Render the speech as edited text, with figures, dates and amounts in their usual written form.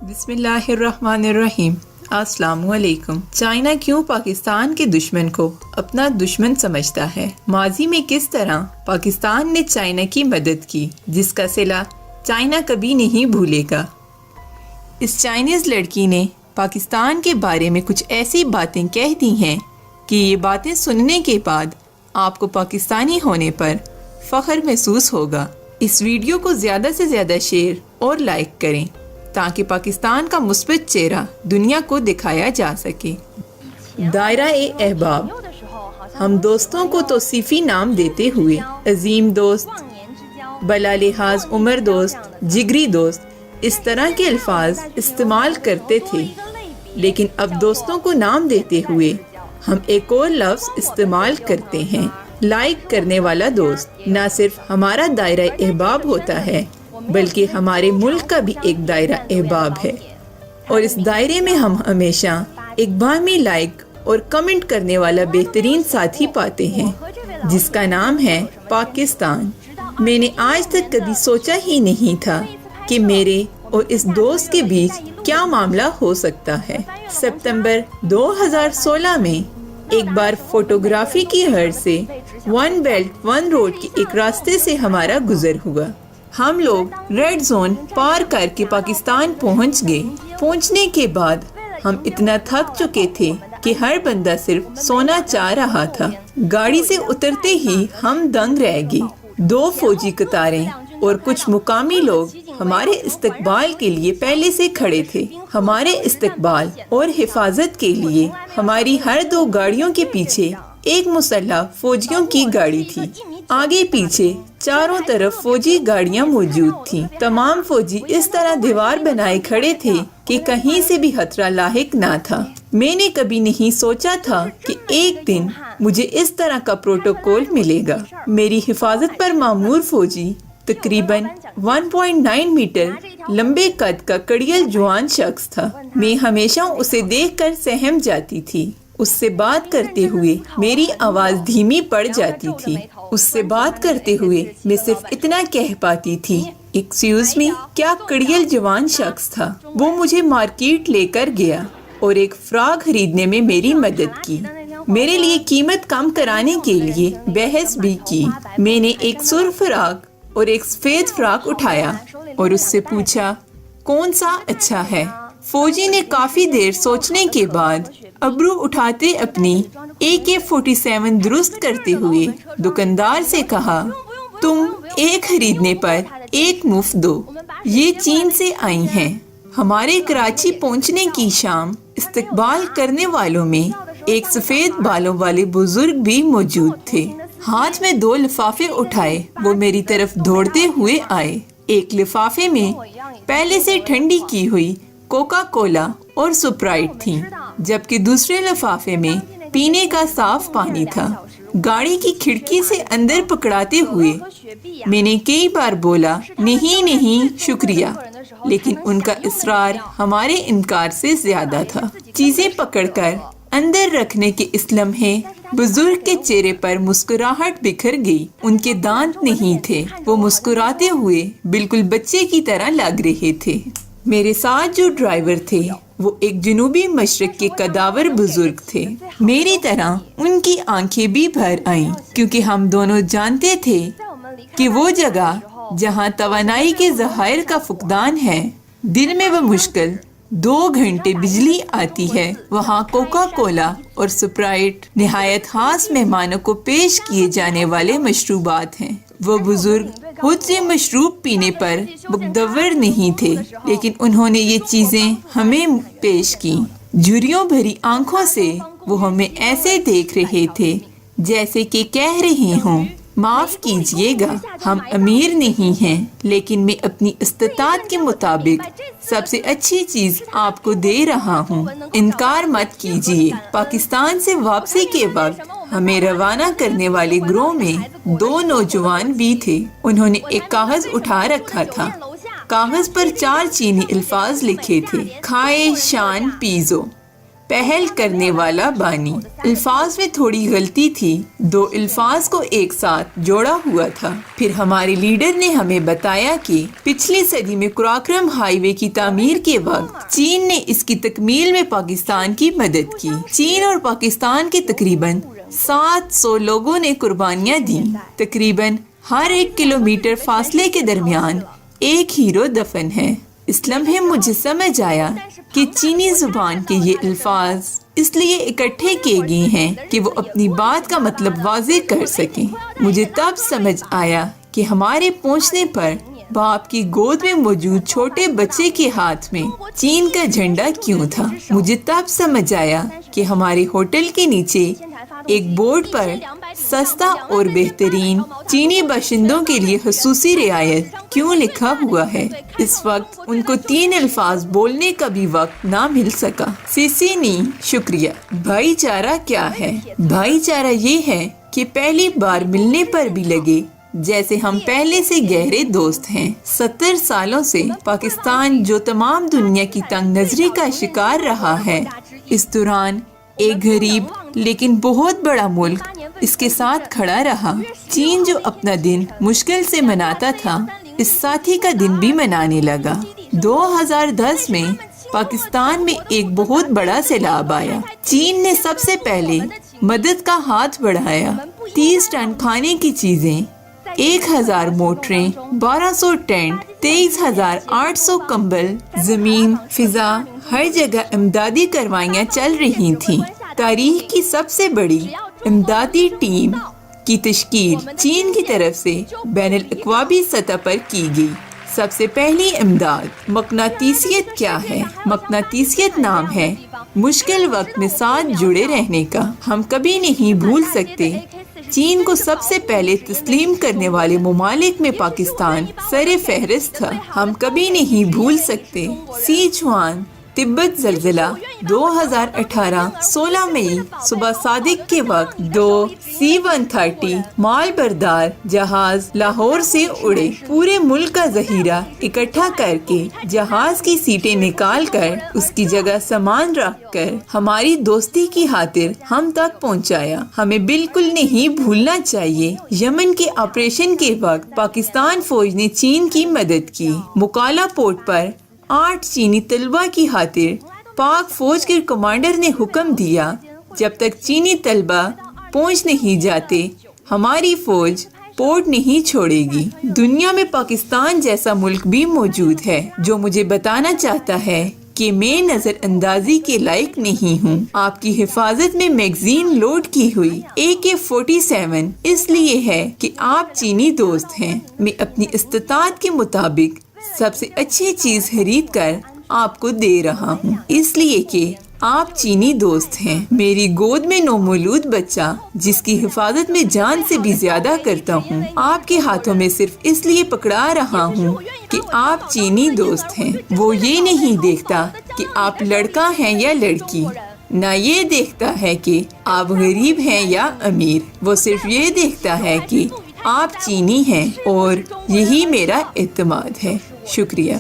بسم اللہ الرحمن الرحیم۔ السلام علیکم۔ چائنا کیوں پاکستان کے دشمن کو اپنا دشمن سمجھتا ہے؟ ماضی میں کس طرح پاکستان نے چائنا کی مدد کی جس کا صلہ چائنا کبھی نہیں بھولے گا؟ اس چائنیز لڑکی نے پاکستان کے بارے میں کچھ ایسی باتیں کہہ دی ہیں کہ یہ باتیں سننے کے بعد آپ کو پاکستانی ہونے پر فخر محسوس ہوگا۔ اس ویڈیو کو زیادہ سے زیادہ شیئر اور لائک کریں تاکہ پاکستان کا مثبت چہرہ دنیا کو دکھایا جا سکے۔ دائرہ احباب۔ ہم دوستوں کو توصیفی نام دیتے ہوئے عظیم دوست، بلا لحاظ عمر دوست، جگری دوست اس طرح کے الفاظ استعمال کرتے تھے، لیکن اب دوستوں کو نام دیتے ہوئے ہم ایک اور لفظ استعمال کرتے ہیں، لائک کرنے والا دوست۔ نہ صرف ہمارا دائرہ احباب ہوتا ہے بلکہ ہمارے ملک کا بھی ایک دائرہ احباب ہے، اور اس دائرے میں ہم ہمیشہ ایک باہمی لائک اور کمنٹ کرنے والا بہترین ساتھی پاتے ہیں جس کا نام ہے پاکستان۔ میں نے آج تک کبھی سوچا ہی نہیں تھا کہ میرے اور اس دوست کے بیچ کیا معاملہ ہو سکتا ہے۔ ستمبر 2016 میں ایک بار فوٹوگرافی کی غرض سے ون بیلٹ ون روڈ کے ایک راستے سے ہمارا گزر ہوا۔ ہم لوگ ریڈ زون پار کر کے پاکستان پہنچ گئے۔ پہنچنے کے بعد ہم اتنا تھک چکے تھے کہ ہر بندہ صرف سونا چاہ رہا تھا۔ گاڑی سے اترتے ہی ہم دنگ رہ گئے۔ 2 فوجی قطاریں اور کچھ مقامی لوگ ہمارے استقبال کے لیے پہلے سے کھڑے تھے۔ ہمارے استقبال اور حفاظت کے لیے ہماری ہر 2 گاڑیوں کے پیچھے ایک مسلح فوجیوں کی گاڑی تھی۔ آگے پیچھے چاروں طرف فوجی گاڑیاں موجود تھیں۔ تمام فوجی اس طرح دیوار بنائے کھڑے تھے کہ کہیں سے بھی خطرہ لاحق نہ تھا۔ میں نے کبھی نہیں سوچا تھا کہ ایک دن مجھے اس طرح کا پروٹوکول ملے گا۔ میری حفاظت پر مامور فوجی تقریباً 1.9 میٹر لمبے قد کا کڑیل جوان شخص تھا۔ میں ہمیشہ اسے دیکھ کر سہم جاتی تھی۔ اس سے بات کرتے ہوئے میری آواز دھیمی پڑ جاتی تھی۔ اس سے بات کرتے ہوئے میں صرف اتنا کہہ پاتی تھی، ایکسکیوز می۔ کیا کڑیل جوان شخص تھا۔ وہ مجھے مارکیٹ لے کر گیا اور ایک فراک خریدنے میں میری مدد کی۔ میرے لیے قیمت کم کرانے کے لیے بحث بھی کی۔ میں نے ایک سرخ فراک اور ایک سفید فراک اٹھایا اور اس سے پوچھا کون سا اچھا ہے۔ فوجی نے کافی دیر سوچنے کے بعد ابرو اٹھاتے اپنی AK-47 درست کرتے ہوئے دکاندار سے کہا، تم ایک خریدنے پر ایک مفت دو، یہ چین سے آئی ہیں۔ ہمارے کراچی پہنچنے کی شام استقبال کرنے والوں میں ایک سفید بالوں والے بزرگ بھی موجود تھے۔ ہاتھ میں 2 لفافے اٹھائے وہ میری طرف دوڑتے ہوئے آئے۔ ایک لفافے میں پہلے سے ٹھنڈی کی ہوئی کوکا کولا اور سپرائٹ تھی، جبکہ دوسرے لفافے میں پینے کا صاف پانی تھا۔ گاڑی کی کھڑکی سے اندر پکڑاتے ہوئے میں نے کئی بار بولا نہیں نہیں شکریہ، لیکن ان کا اصرار ہمارے انکار سے زیادہ تھا۔ چیزیں پکڑ کر اندر رکھنے کے اس لمحے بزرگ کے چہرے پر مسکراہٹ بکھر گئی۔ ان کے دانت نہیں تھے، وہ مسکراتے ہوئے بالکل بچے کی طرح لگ رہے تھے۔ میرے ساتھ جو ڈرائیور تھے وہ ایک جنوبی مشرق کے قداور بزرگ تھے۔ میری طرح ان کی آنکھیں بھی بھر آئیں کیونکہ ہم دونوں جانتے تھے کہ وہ جگہ جہاں توانائی کے ذخائر کا فقدان ہے، دن میں وہ مشکل 2 گھنٹے بجلی آتی ہے، وہاں کوکا کولا اور سپرائٹ نہایت خاص مہمانوں کو پیش کیے جانے والے مشروبات ہیں۔ وہ بزرگ خود سے مشروب پینے پر مقتدر نہیں تھے، لیکن انہوں نے یہ چیزیں ہمیں پیش کی۔ جھریوں بھری آنکھوں سے وہ ہمیں ایسے دیکھ رہے تھے جیسے کہ کہہ رہے ہوں، معاف کیجیے گا، ہم امیر نہیں ہیں، لیکن میں اپنی استطاعت کے مطابق سب سے اچھی چیز آپ کو دے رہا ہوں، انکار مت کیجیے۔ پاکستان سے واپسی کے وقت ہمیں روانہ کرنے والے گروہ میں 2 نوجوان بھی تھے۔ انہوں نے ایک کاغذ اٹھا رکھا تھا۔ کاغذ پر 4 چینی الفاظ لکھے تھے، کھائے شان پیزو۔ پہل کرنے والا بانی۔ الفاظ میں تھوڑی غلطی تھی، 2 الفاظ کو ایک ساتھ جوڑا ہوا تھا۔ پھر ہمارے لیڈر نے ہمیں بتایا کہ پچھلی صدی میں قراقرم ہائی وے کی تعمیر کے وقت چین نے اس کی تکمیل میں پاکستان کی مدد کی۔ چین اور پاکستان کے تقریباً 700 لوگوں نے قربانیاں دیں۔ تقریباً ہر 1 کلومیٹر فاصلے کے درمیان ایک ہیرو دفن ہے۔ اس لمحے مجھے سمجھ آیا کہ چینی زبان کے یہ الفاظ اس لیے اکٹھے کیے گئے ہیں کہ وہ اپنی بات کا مطلب واضح کر سکیں۔ مجھے تب سمجھ آیا کہ ہمارے پہنچنے پر باپ کی گود میں موجود چھوٹے بچے کے ہاتھ میں چین کا جھنڈا کیوں تھا۔ مجھے تب سمجھ آیا کہ ہمارے ہوٹل کے نیچے ایک بورڈ پر سستا اور بہترین چینی باشندوں کے لیے خصوصی رعایت کیوں لکھا ہوا ہے۔ اس وقت ان کو 3 الفاظ بولنے کا بھی وقت نہ مل سکا۔ سیسی نی شکریہ۔ بھائی چارہ کیا ہے؟ بھائی چارہ یہ ہے کہ پہلی بار ملنے پر بھی لگے جیسے ہم پہلے سے گہرے دوست ہیں۔ 70 سالوں سے پاکستان جو تمام دنیا کی تنگ نظری کا شکار رہا ہے، اس دوران ایک غریب لیکن بہت بڑا ملک اس کے ساتھ کھڑا رہا۔ چین جو اپنا دن مشکل سے مناتا تھا، اس ساتھی کا دن بھی منانے لگا۔ 2010 میں پاکستان میں ایک بہت بڑا سیلاب آیا۔ چین نے سب سے پہلے مدد کا ہاتھ بڑھایا۔ 30 ٹن کھانے کی چیزیں، 1000 موٹریں، 1200 ٹینٹ، 23,800 کمبل، زمین، فضا، ہر جگہ امدادی کارروائیاں چل رہی تھیں۔ تاریخ کی سب سے بڑی امدادی ٹیم کی تشکیل چین کی طرف سے بین الاقوامی سطح پر کی گئی۔ سب سے پہلی امداد۔ مقناطیسیت کیا ہے؟ مقناطیسیت نام ہے مشکل وقت میں ساتھ جڑے رہنے کا۔ ہم کبھی نہیں بھول سکتے چین کو سب سے پہلے تسلیم کرنے والے ممالک میں پاکستان سر فہرست تھا۔ ہم کبھی نہیں بھول سکتے سیچوان تبت زلزلہ 2018 16 مئی صبح صادق کے وقت 2 C-130 مال بردار جہاز لاہور سے اڑے۔ پورے ملک کا ذخیرہ اکٹھا کر کے جہاز کی سیٹیں نکال کر اس کی جگہ سامان رکھ کر ہماری دوستی کی خاطر ہم تک پہنچایا۔ ہمیں بالکل نہیں بھولنا چاہیے یمن کے آپریشن کے وقت پاکستان فوج نے چین کی مدد کی۔ مکالا پورٹ پر 8 چینی طلبہ کی خاطر پاک فوج کے کمانڈر نے حکم دیا جب تک چینی طلبہ پہنچ نہیں جاتے ہماری فوج پورٹ نہیں چھوڑے گی۔ دنیا میں پاکستان جیسا ملک بھی موجود ہے جو مجھے بتانا چاہتا ہے کہ میں نظر اندازی کے لائق نہیں ہوں۔ آپ کی حفاظت میں میگزین لوڈ کی ہوئی AK-47 اس لیے ہے کہ آپ چینی دوست ہیں۔ میں اپنی استطاعت کے مطابق سب سے اچھی چیز خرید کر آپ کو دے رہا ہوں، اس لیے کہ آپ چینی دوست ہیں۔ میری گود میں نومولود بچہ جس کی حفاظت میں جان سے بھی زیادہ کرتا ہوں، آپ کے ہاتھوں میں صرف اس لیے پکڑا رہا ہوں کہ آپ چینی دوست ہیں۔ وہ یہ نہیں دیکھتا کہ آپ لڑکا ہیں یا لڑکی، نہ یہ دیکھتا ہے کہ آپ غریب ہیں یا امیر۔ وہ صرف یہ دیکھتا ہے کہ آپ چینی ہیں، اور یہی میرا اعتماد ہے۔ شکریہ۔